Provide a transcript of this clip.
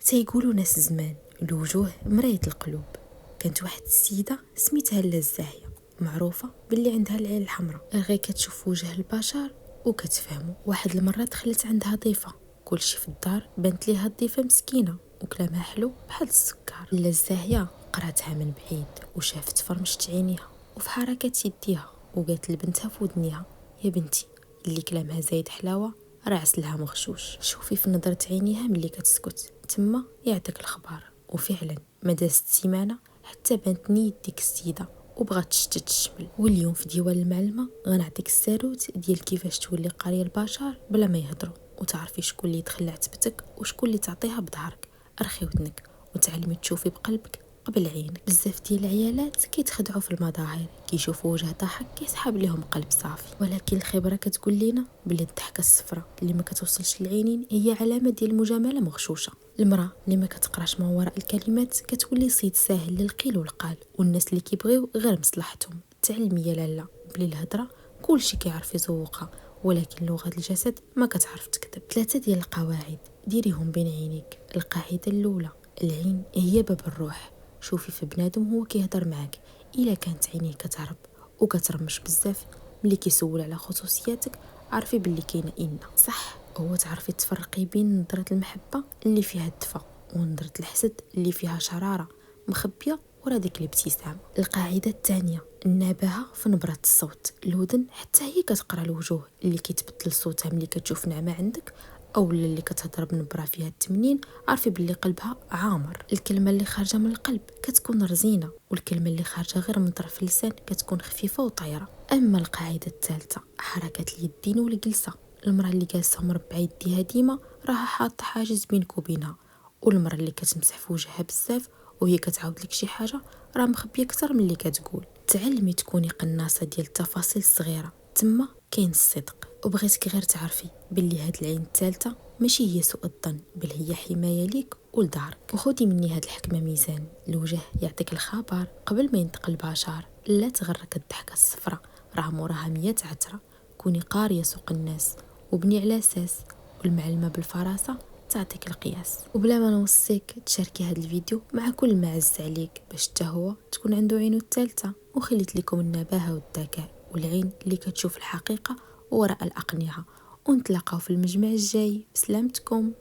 تيقولوا ناس زمان الوجوه مراية القلوب. كانت واحد السيدة سميتها لا الزاهية، معروفة باللي عندها العين الحمراء، غير كتشوف وجه البشر وكتفهمه. واحد المرة دخلت عندها ضيفة، كلشي في الدار بانت ليها الضيفة مسكينة وكلامها حلو بحال السكر. لا الزاهية قراتها من بعيد وشافت فرمشت عينيها وفي حركات يديها، وقالت لبنتها في ودنيها: يا بنتي اللي كلامها زايد حلاوة راه عسلها مغشوش. شوفي في نظرة عينيها ملي كتسكت تما يعطيك الخبر. وفعلا ما دازت سيمانة حتى بانت نيت ديك السيدة وبغات تشتت الشمل. واليوم في ديوان المعلمة غنعطيك الساروت ديال كيفاش تولي قاريه البشر بلا ما يهضروا، وتعرفي شكون اللي يدخل لعتبتك وشكون اللي تعطيها بظهرك. ارخي ودنك وتعلمي تشوفي بقلبك قبل عينك. بزاف ديال العيالات كيتخدعوا في المظاهر، كيشوفوا وجه ضاحك كيسحب لهم قلب صافي، ولكن الخبره كتقول لنا بلي الضحكه الصفراء اللي ما كتوصلش للعينين هي علامه ديال المجامله مغشوشه. المراه اللي ما كتقراش ما وراء الكلمات كتولي صيد ساهل للقيل والقال، والناس اللي كيبغيو غير مصلحتهم. تعلمي يا لاله بلي الهضره كلشي كيعرف يزوقها، ولكن لغه الجسد ما كتعرف تكذب. 3 ديال القواعد ديريهم بين عينيك. القاعده الاولى: العين هي باب الروح. شوفي في بنادم هو كيهضر معك، الا كانت عينيه كتهرب وكترمش بزاف ملي كيسول على خصوصياتك عارفي باللي كاينه صح. هو تعرفي تفرقي بين نظره المحبه اللي فيها الدفى ونظره الحسد اللي فيها شراره مخبيه ورا ديك الابتسامه. القاعده الثانيه: النباهه في نبره الصوت. الودن حتى هي كتقرا الوجوه، اللي كيتبدل صوتها ملي كتشوف نعمه عندك او اللي كتهضر بنبره فيها التمنين عارفي باللي قلبها عامر. الكلمه اللي خارجه من القلب كتكون رزينه، والكلمه اللي خارجه غير من طرف اللسان كتكون خفيفه وطايره. اما القاعده الثالثه: حركات اليدين والجلسه. المراه اللي جالسه مربع يديها ديما راها حاطه حاجز بينك وبينها، والمراه اللي كتمسح في وجهها بزاف وهي كتعاود لك شي حاجه راه مخبيه اكثر من اللي كتقول. تعلمي تكوني قناصه ديال التفاصيل الصغيره، تما كاين الصدق. وبغيتك غير تعرفي باللي هاد العين الثالثه ماشي هي سوء الظن، بل هي حمايه ليك ولدارك. وخدي مني هاد الحكمه ميزان: الوجه يعطيك الخبر قبل ما ينطق البشر. لا تغرك الضحكه الصفراء، راه موراها 100 عتره. كوني قاريه سوق الناس وبني على اساس، والمعلمه بالفراسه تعطيك القياس. وبلا ما نوصيك تشاركي هذا الفيديو مع كل ما عز عليك باش حتى هو تكون عنده عينه الثالثه. وخليت لكم النباهه والذكاء والعين اللي كتشوف الحقيقه وراء الاقنعه. ونتلاقاو في المجمع الجاي. بسلامتكم.